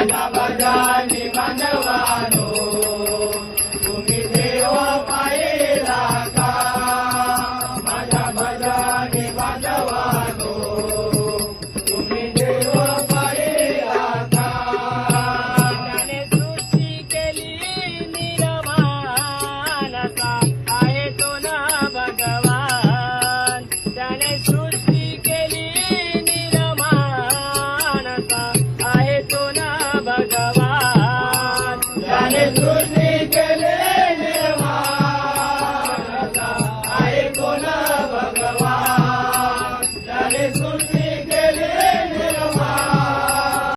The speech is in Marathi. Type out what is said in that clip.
माझ्या भजनी मानवानो तुम्ही देव पाहिला का माझ्या भजनी मानवानो तुम्ही देव पाहिला का त्याने सृष्टी केली निर्माणसा आहे तो ना भगवान त्याने सृष्टी केली निर्माणसा आहे तो ना भगवान त्याने सृष्टी